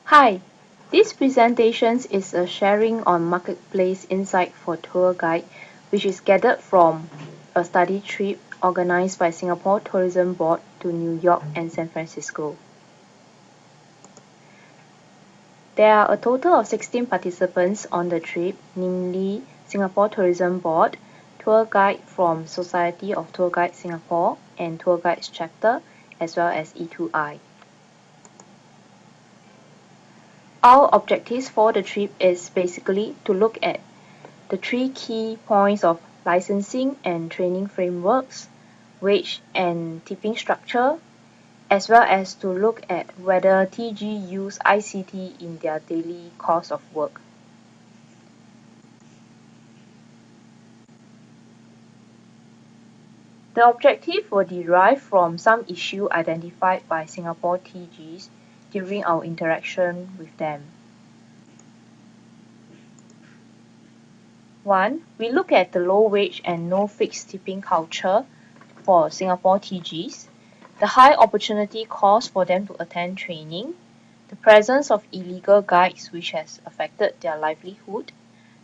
Hi, this presentation is a sharing on marketplace insight for tour guide, which is gathered from a study trip organized by Singapore Tourism Board to New York and San Francisco. There are a total of 16 participants on the trip, namely Singapore Tourism Board, tour guide from Society of Tour Guides Singapore and Tour Guides Chapter, as well as E2I. Our objectives for the trip is basically to look at the three key points of licensing and training frameworks, wage and tipping structure, as well as to look at whether TG use ICT in their daily course of work. The objective were derived from some issue identified by Singapore TGs during our interaction with them. 1. We look at the low wage and no fixed tipping culture for Singapore TGs, the high opportunity cost for them to attend training, the presence of illegal guides which has affected their livelihood,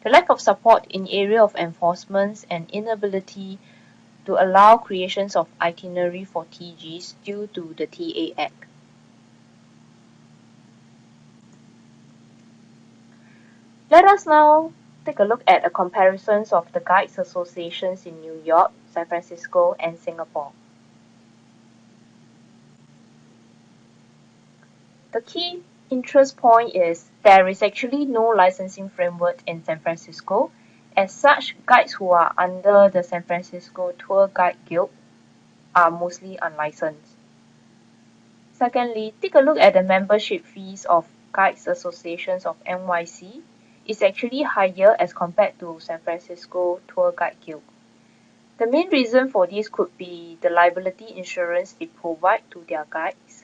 the lack of support in area of enforcement and inability to allow creations of itinerary for TGs due to the TA Act. Let us now take a look at a comparison of the guides associations in New York, San Francisco, and Singapore. The key interest point is there is actually no licensing framework in San Francisco. As such, guides who are under the San Francisco Tour Guide Guild are mostly unlicensed. Secondly, take a look at the membership fees of Guides Associations of NYC. It's actually higher as compared to San Francisco Tour Guide Guild. The main reason for this could be the liability insurance they provide to their guides,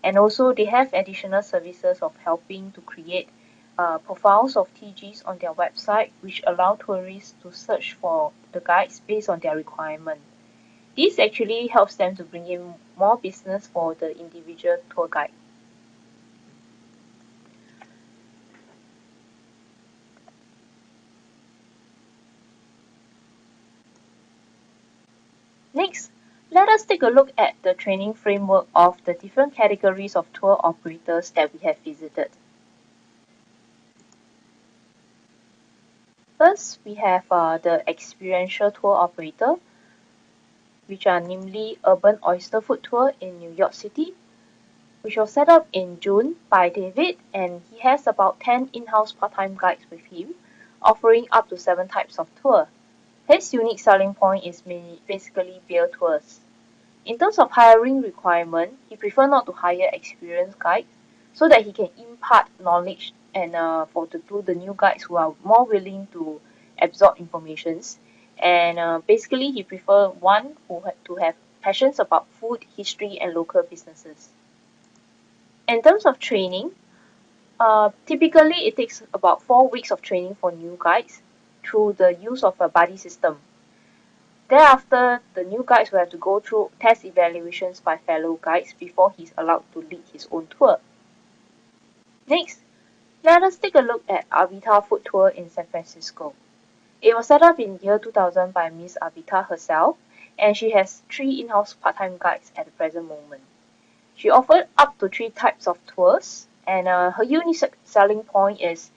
and also they have additional services of helping to create profiles of TGs on their website, which allow tourists to search for the guides based on their requirement. This actually helps them to bring in more business for the individual tour guide. Next, let us take a look at the training framework of the different categories of tour operators that we have visited. First, we have the experiential tour operator, which are namely Urban Oyster Food Tour in New York City, which was set up in June by David, and he has about 10 in-house part-time guides with him, offering up to 7 types of tour. His unique selling point is basically beer tours. In terms of hiring requirement, he prefers not to hire experienced guides so that he can impart knowledge and to the new guides who are more willing to absorb informations. And basically, he prefers one to have passions about food, history, and local businesses. In terms of training, typically it takes about 4 weeks of training for new guides through the use of a buddy system. Thereafter, the new guides will have to go through test evaluations by fellow guides before he's allowed to lead his own tour. Next, let us take a look at Avita Food Tour in San Francisco. It was set up in year 2000 by Miss Avita herself, and she has 3 in-house part-time guides at the present moment. She offered up to 3 types of tours, and her unique selling point is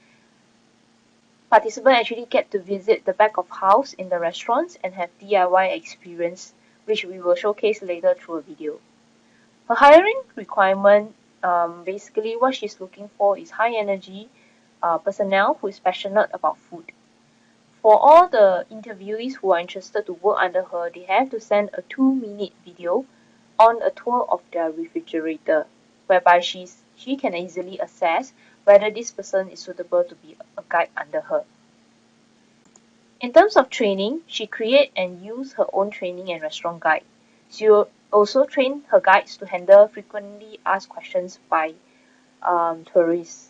participants actually get to visit the back of house in the restaurants and have DIY experience, which we will showcase later through a video. Her hiring requirement, basically what she's looking for is high energy personnel who is passionate about food. For all the interviewees who are interested to work under her, they have to send a 2-minute video on a tour of their refrigerator, whereby she can easily assess whether this person is suitable to be a guide under her. In terms of training, she create and use her own training and restaurant guide. She will also train her guides to handle frequently asked questions by tourists.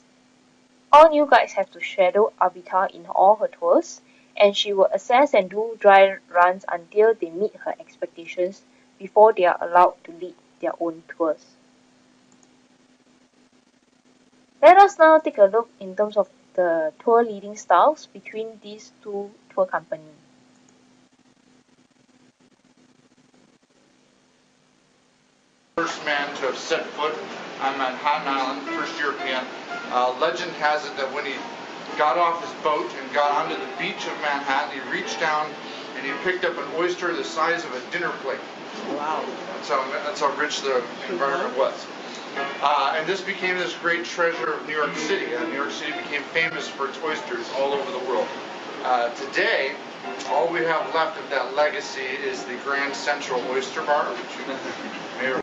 All new guides have to shadow Avita in all her tours, and she will assess and do dry runs until they meet her expectations before they are allowed to lead their own tours. Let us now take a look in terms of the tour leading styles between these two tour companies. First man to have set foot on Manhattan Island, first European. Legend has it that when he got off his boat and got onto the beach of Manhattan, he reached down and he picked up an oyster the size of a dinner plate. Wow. That's how rich the environment was. And this became this great treasure of New York City. New York City became famous for its oysters all over the world. Today, all we have left of that legacy is the Grand Central Oyster Bar, which you may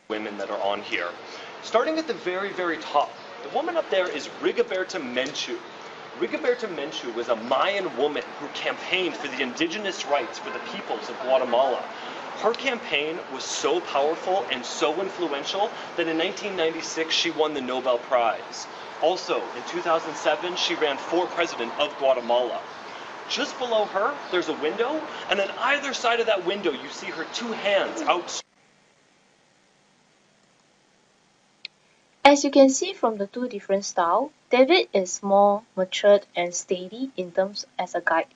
women that are on here. Starting at the very, very top, the woman up there is Rigoberta Menchú. Rigoberta Menchú was a Mayan woman who campaigned for the indigenous rights for the peoples of Guatemala. Her campaign was so powerful and so influential that in 1996 she won the Nobel Prize. Also, in 2007, she ran for president of Guatemala. Just below her, there's a window, and on either side of that window, you see her two hands out. As you can see from the two different styles, David is more matured and steady in terms as a guide,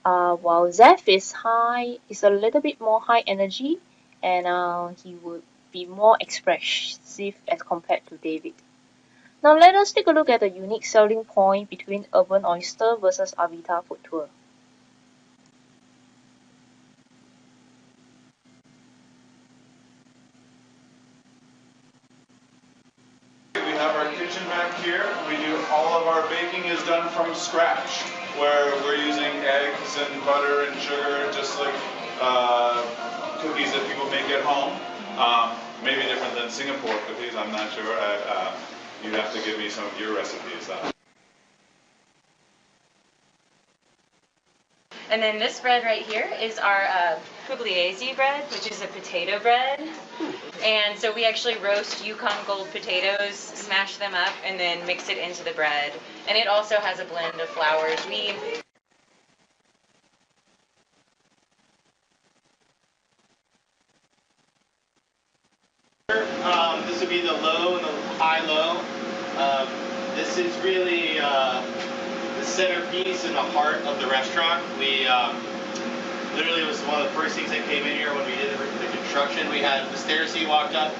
while Zeph is a little bit more high energy, and he would be more expressive as compared to David. Now let us take a look at the unique selling point between Urban Oyster versus Avita Food Tour. Kitchen back here, all of our baking is done from scratch, where we're using eggs and butter and sugar, just like cookies that people make at home. Maybe different than Singapore cookies, I'm not sure. You'd have to give me some of your recipes. And then this bread right here is our pugliese bread, which is a potato bread. And so we actually roast Yukon Gold potatoes, smash them up, and then mix it into the bread. And it also has a blend of flours. This would be the low and the high-low. This is really the centerpiece and the heart of the restaurant. We literally, it was one of the first things that came in here when we did the construction. We had the stairs he walked up.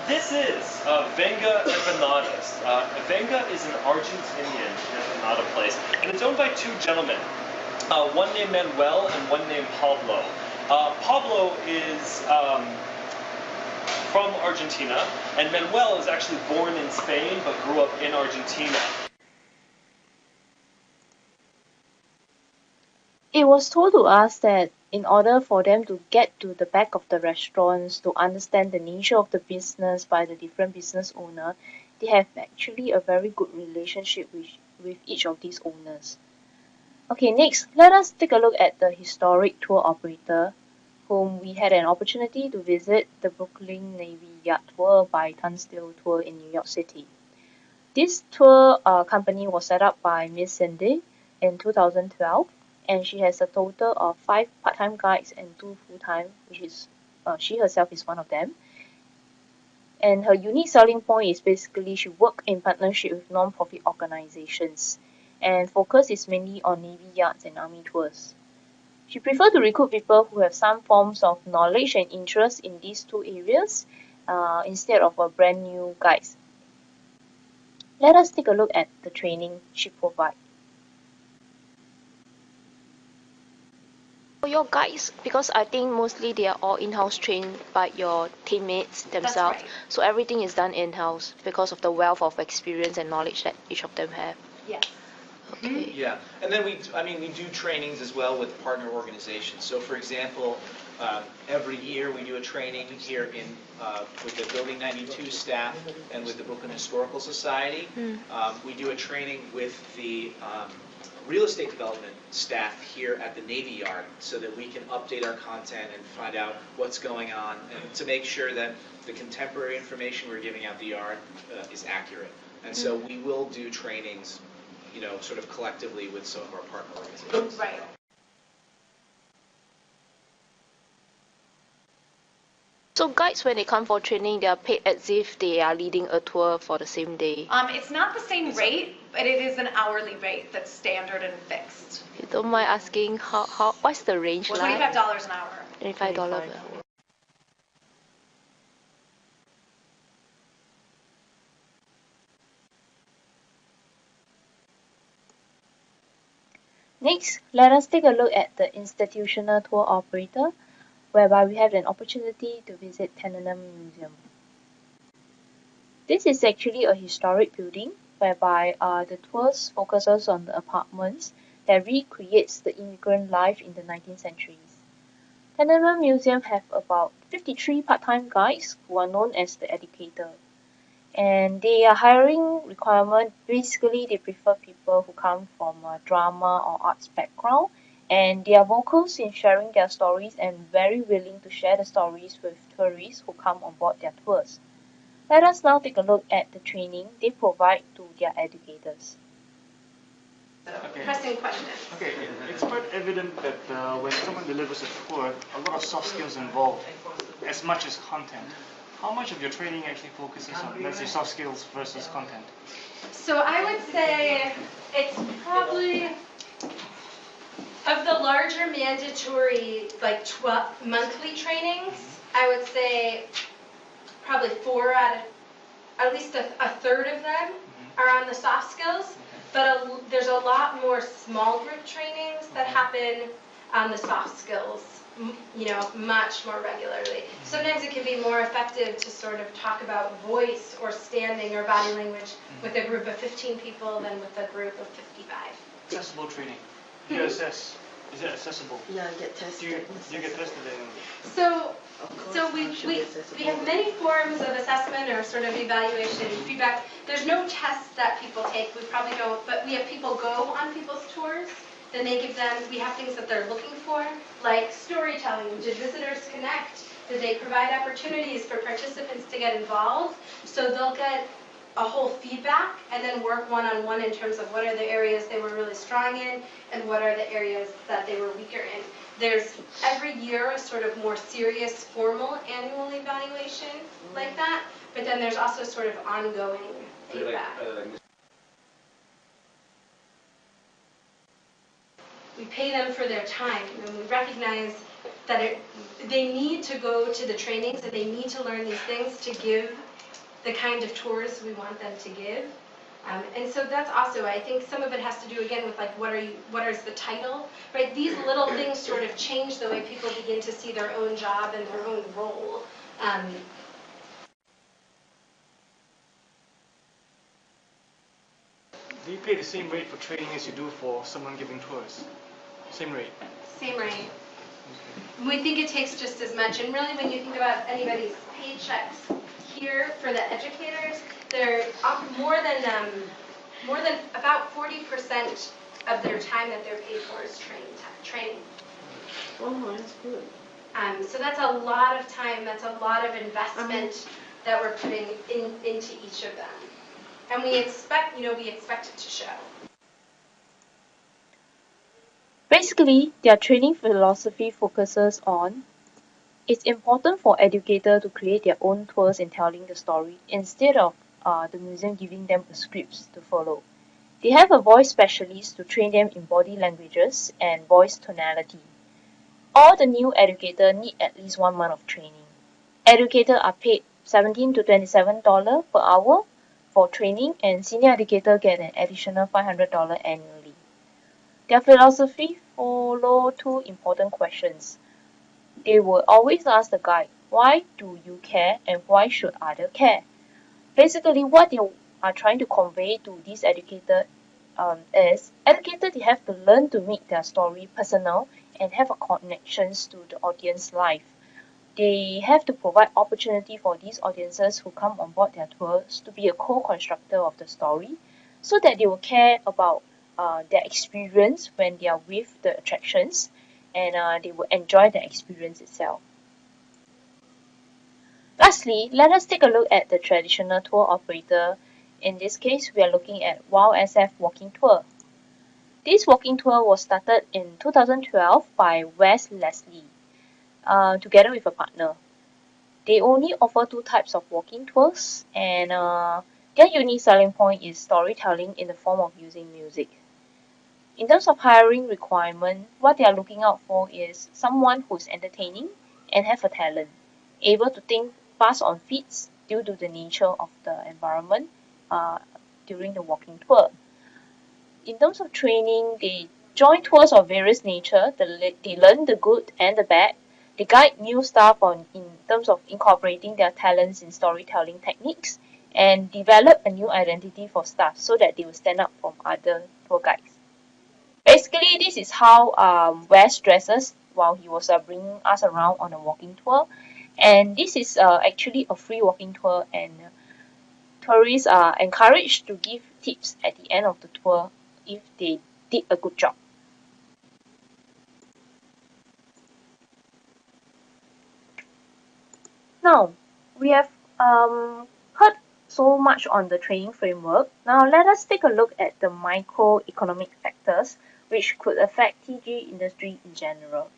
This is Venga Empanadas. Venga is an Argentinian empanada place, and it's owned by two gentlemen, one named Manuel and one named Pablo. Pablo is from Argentina, and Manuel is actually born in Spain but grew up in Argentina. It was told to us that in order for them to get to the back of the restaurants, to understand the nature of the business by the different business owner, they have actually a very good relationship with each of these owners. Okay, next, let us take a look at the historic tour operator, whom we had an opportunity to visit the Brooklyn Navy Yacht Tour by Tunstall Tour in New York City. This tour company was set up by Miss Cindy in 2012, and she has a total of 5 part-time guides and 2 full-time, which is she herself is one of them. And her unique selling point is basically she works in partnership with non-profit organizations, and focus is mainly on Navy yachts and Army tours. She prefers to recruit people who have some forms of knowledge and interest in these two areas instead of a brand new guides. Let us take a look at the training she provides. For your guides, because I think mostly they are all in-house trained by your teammates themselves. That's right. So everything is done in-house because of the wealth of experience and knowledge that each of them have. Yes. Okay. Yeah, and then we do trainings as well with partner organizations. So for example, every year we do a training here with the Building 92 staff and with the Brooklyn Historical Society. We do a training with the real estate development staff here at the Navy Yard so that we can update our content and find out what's going on and to make sure that the contemporary information we're giving out the yard is accurate. And so we will do trainings, sort of collectively with some of our partner organizations. Right. So guides, when they come for training, they are paid as if they are leading a tour for the same day. It's not the same rate, but it is an hourly rate that's standard and fixed. You don't mind asking what's the range like? $25 an hour. $25 per hour. Next, let us take a look at the institutional tour operator, whereby we have an opportunity to visit Tennenham Museum. This is actually a historic building whereby the tours focuses on the apartments that recreates the immigrant life in the 19th centuries. Tennenham Museum have about 53 part-time guides who are known as the educator. And their hiring requirement, basically they prefer people who come from a drama or arts background, and they are vocals in sharing their stories and very willing to share the stories with tourists who come on board their tours. Let us now take a look at the training they provide to their educators. Pressing question. Okay, it's quite evident that when someone delivers a tour, a lot of soft skills involved, as much as content. How much of your training actually focuses on, let's say, soft skills versus content? So I would say it's probably, of the larger mandatory, like 12 monthly trainings, I would say probably 4 out of, at least a third of them are on the soft skills. But there's a lot more small group trainings that happen on the soft skills, much more regularly. Sometimes it can be more effective to sort of talk about voice or standing or body language with a group of 15 people than with a group of 55. Accessible training. Do you assess? Is it accessible? Yeah, I get tested. Do you get tested in? So we have many forms of assessment or sort of evaluation feedback. There's no tests that people take. We probably don't, but we have people go on people's tours. Then they give them, we have things that they're looking for, like storytelling. Did visitors connect? Did they provide opportunities for participants to get involved? So they'll get a whole feedback and then work one-on-one in terms of what are the areas they were really strong in and what are the areas that they were weaker in. There's every year a sort of more serious formal annual evaluation like that, but then there's also sort of ongoing feedback. We pay them for their time, and we recognize that they need to go to the trainings and they need to learn these things to give the kind of tours we want them to give. And so that's also, I think some of it has to do again with like what is the title, right? These little things sort of change the way people begin to see their own job and their own role. Do you pay the same rate for training as you do for someone giving tours? Same rate? Same rate. We think it takes just as much, and really when you think about anybody's paychecks here for the educators, they're up more than about 40% of their time that they're paid for is training. Oh, that's good. So that's a lot of time, that's a lot of investment that we're putting into each of them. And we expect it to show. Basically, their training philosophy focuses on it's important for educators to create their own tours in telling the story instead of the museum giving them a script to follow. They have a voice specialist to train them in body languages and voice tonality. All the new educators need at least 1 month of training. Educators are paid $17 to $27 per hour for training, and senior educators get an additional $500 annually. Their philosophy follow 2 important questions. They will always ask the guide, why do you care and why should others care? Basically, what they are trying to convey to these educators is educators, they have to learn to make their story personal and have a connections to the audience life. They have to provide opportunity for these audiences who come on board their tours to be a co-constructor of the story so that they will care about their experience when they are with the attractions, and they will enjoy the experience itself. Lastly, let us take a look at the traditional tour operator. In this case, we are looking at Wow SF Walking Tour. This walking tour was started in 2012 by Wes Leslie, together with a partner. They only offer 2 types of walking tours, and their unique selling point is storytelling in the form of using music. In terms of hiring requirement, what they are looking out for is someone who's entertaining and have a talent, able to think fast on feet due to the nature of the environment during the walking tour. In terms of training, they join tours of various nature. They learn the good and the bad. They guide new staff in terms of incorporating their talents in storytelling techniques and develop a new identity for staff so that they will stand out from other tour guides. Basically, this is how Wes dresses while he was bringing us around on a walking tour. And this is actually a free walking tour, and tourists are encouraged to give tips at the end of the tour if they did a good job. Now, we have heard so much on the training framework. Now, let us take a look at the microeconomic factors which could affect TG industry in general.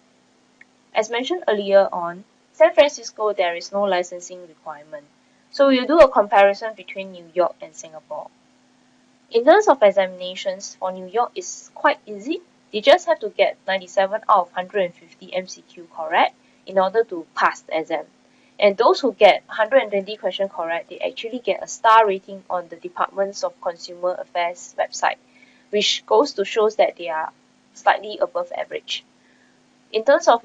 As mentioned earlier on, San Francisco, there is no licensing requirement. So we'll do a comparison between New York and Singapore. In terms of examinations, for New York, it's quite easy. You just have to get 97 out of 150 MCQ correct in order to pass the exam. And those who get 120 questions correct, they actually get a star rating on the Department of Consumer Affairs website, which goes to show that they are slightly above average. In terms of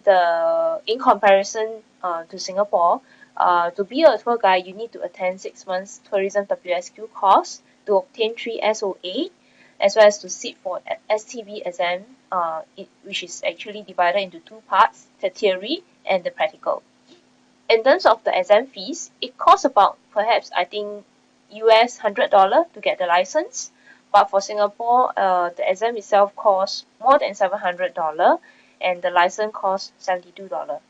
in comparison to Singapore, to be a tour guide, you need to attend 6 months tourism WSQ course to obtain 3 SOA, as well as to sit for STB exam, which is actually divided into 2 parts, the theory and the practical. In terms of the exam fees, it costs about perhaps I think US $100 to get the license, but for Singapore, the exam itself costs more than $700, and the license costs $72.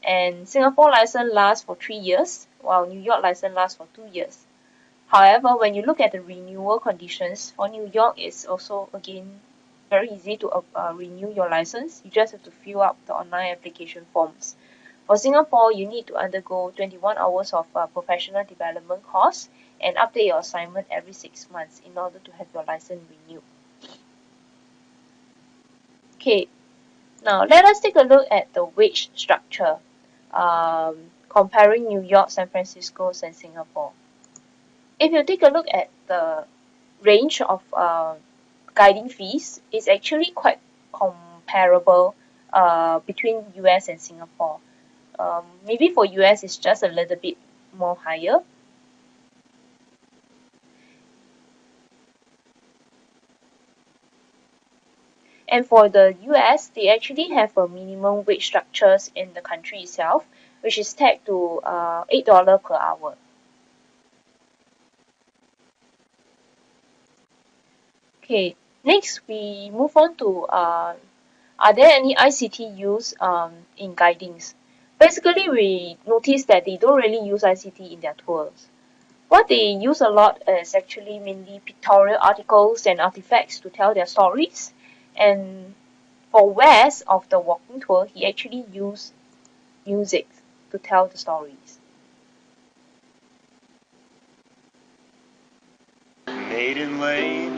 And Singapore license lasts for 3 years, while New York license lasts for 2 years. However, when you look at the renewal conditions, for New York, it's also again very easy to renew your license. You just have to fill up the online application forms. For Singapore, you need to undergo 21 hours of professional development course and update your assignment every 6 months in order to have your license renewed. Okay, now let us take a look at the wage structure, comparing New York, San Francisco, and Singapore. If you take a look at the range of guiding fees, it's actually quite comparable between US and Singapore. Maybe for US it's just a little bit more higher. And for the US, they actually have a minimum wage structures in the country itself, which is tagged to $8 per hour. Okay, next we move on to are there any ICT used in guidings? Basically, we noticed that they don't really use ICT in their tours. What they use a lot is actually mainly pictorial articles and artifacts to tell their stories. And for Wes of the walking tour, he actually used music to tell the stories. Maiden Lane,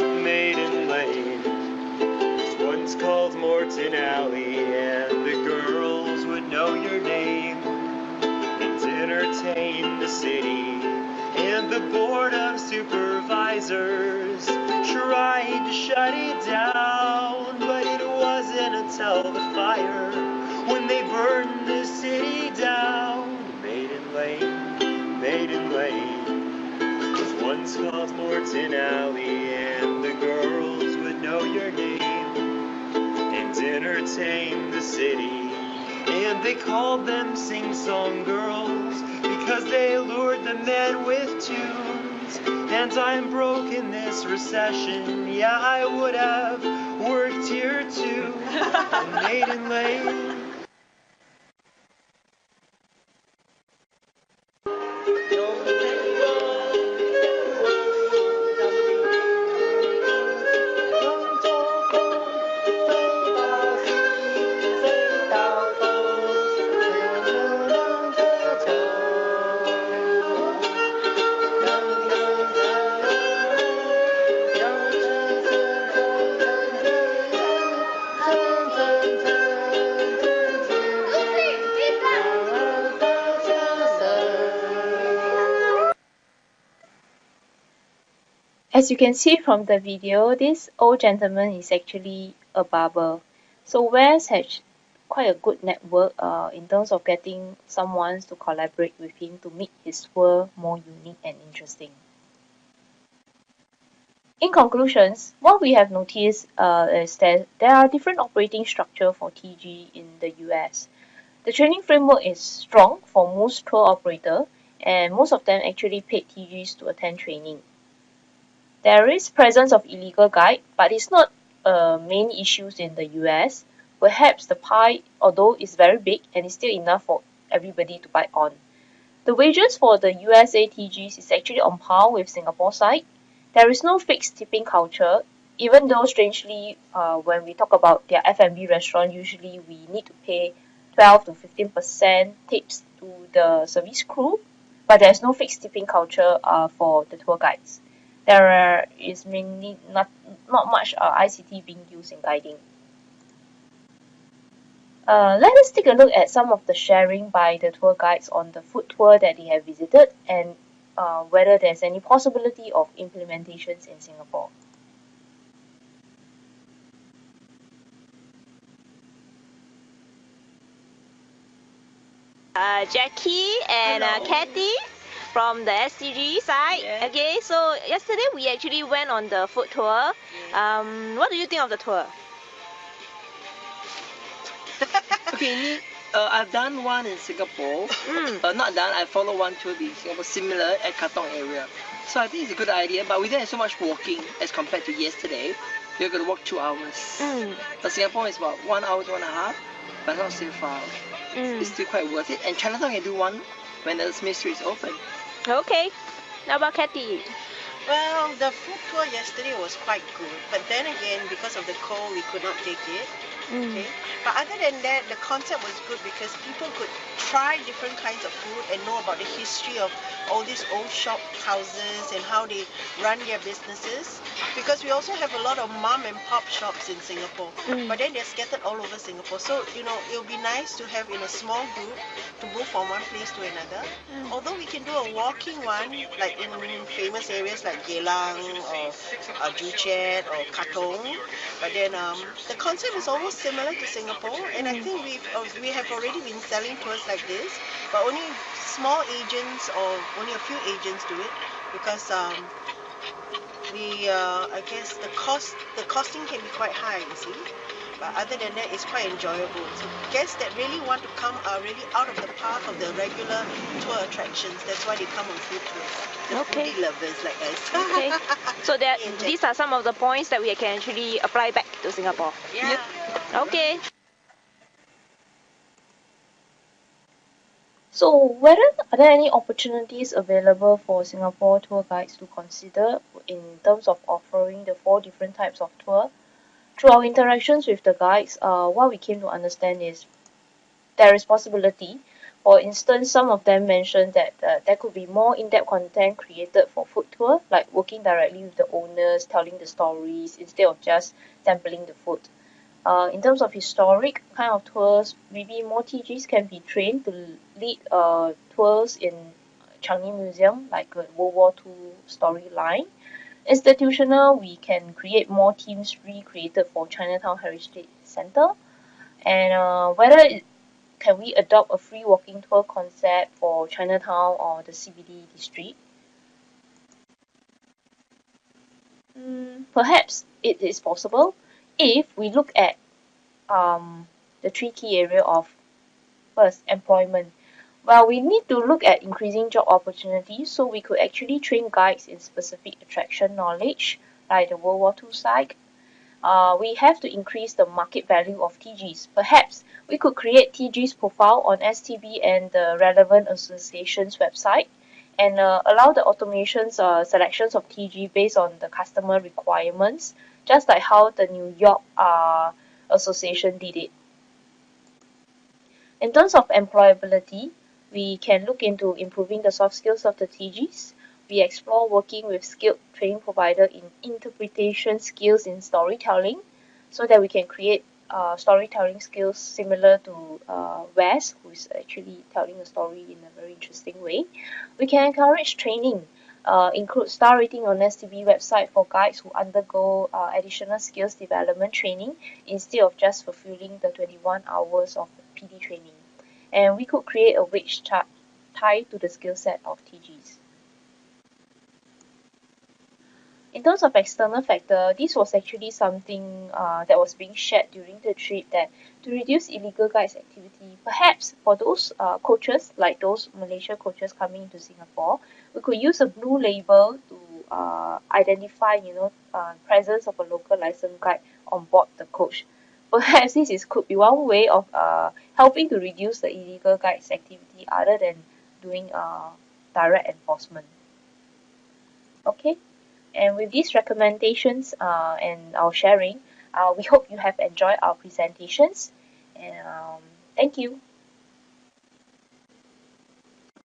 was once called Morton Alley, and the girls would know your name and entertain the city. And the board of supervisors tried to shut it down, but it wasn't until the fire when they burned the city down. Maiden Lane was once called Morton Alley, and the girls would know your name and entertain the city. And they called them sing-song girls because they lured the men with tunes. And I'm broke in this recession, yeah, I would have worked here too. Maiden Lane. As you can see from the video, this old gentleman is actually a barber. So Wes has quite a good network in terms of getting someone to collaborate with him to make his tour more unique and interesting. In conclusions, what we have noticed is that there are different operating structure for TG in the US. The training framework is strong for most tour operator, and most of them actually paid TGs to attend training. There is presence of illegal guide, but it's not a main issue in the US. Perhaps the pie, although is very big and is still enough for everybody to bite on. The wages for the USA TGs is actually on par with Singapore side. There is no fixed tipping culture, even though strangely, when we talk about their F&B restaurant, usually we need to pay 12 to 15% tips to the service crew, but there's no fixed tipping culture for the tour guides. There is mainly not much ICT being used in guiding. Let us take a look at some of the sharing by the tour guides on the food tour that they have visited and whether there's any possibility of implementations in Singapore. Jackie and Kathy from the STG side. Yeah. Okay, so yesterday we actually went on the food tour. What do you think of the tour? Okay, I've done one in Singapore. Not done, I follow one tour in Singapore, similar at Katong area. So I think it's a good idea, but we didn't have so much walking as compared to yesterday. We're going to walk 2 hours. But Singapore is about 1 hour, 1.5, but not so far. It's still quite worth it. And Chinatown can do one when the Smith Street is open. Okay, how about Kathy? Well, the food tour yesterday was quite good, but then again, because of the cold, we could not take it. Okay, but other than that, the concept was good because people could try different kinds of food and know about the history of all these old shop houses and how they run their businesses. Because we also have a lot of mom and pop shops in Singapore, but then they're scattered all over Singapore. So it'll be nice to have in a small group to move from one place to another. Although we can do a walking one, like in famous areas like Geylang or Joo Chiat or Katong, but then the concept is almost similar to Singapore, and I think we have already been selling tours like this, but only small agents or only a few agents do it because I guess the costing can be quite high, you see. But other than that, it's quite enjoyable. So guests that really want to come are really out of the path of the regular tour attractions. That's why they come on food tours. The foodie lovers like us. Okay. So these are some of the points that we can actually apply back to Singapore. Yeah. Okay. So, are there any opportunities available for Singapore tour guides to consider in terms of offering the 4 different types of tour? Through our interactions with the guides, what we came to understand is there is possibility. For instance, some of them mentioned that there could be more in-depth content created for food tour, like working directly with the owners, telling the stories instead of just sampling the food. In terms of historic kind of tours, maybe more TGs can be trained to lead tours in Changi Museum, like a World War II storyline. Institutional, we can create more teams recreated for Chinatown Heritage Center. And can we adopt a free walking tour concept for Chinatown or the CBD district? Perhaps it is possible if we look at the 3 key areas of first, employment. Well, we need to look at increasing job opportunities, so we could actually train guides in specific attraction knowledge, like the World War II site. We have to increase the market value of TGs. Perhaps we could create TG's profile on STB and the relevant association's website and allow the automations selections of TG based on the customer requirements, just like how the New York Association did it. In terms of employability, we can look into improving the soft skills of the TGs. We explore working with skilled training provider in interpretation skills in storytelling so that we can create storytelling skills similar to Wes, who is actually telling a story in a very interesting way. We can encourage training. include star rating on STB website for guides who undergo additional skills development training instead of just fulfilling the 21 hours of PD training. And we could create a wage chart tied to the skill set of TGs. In terms of external factor, this was actually something that was being shared during the trip, that to reduce illegal guides activity, perhaps for those coaches, like those Malaysia coaches coming into Singapore, we could use a blue label to identify, presence of a local licensed guide on board the coach. Perhaps could be one way of helping to reduce the illegal guides activity other than doing direct enforcement. Okay. And with these recommendations and our sharing, we hope you have enjoyed our presentations. And thank you.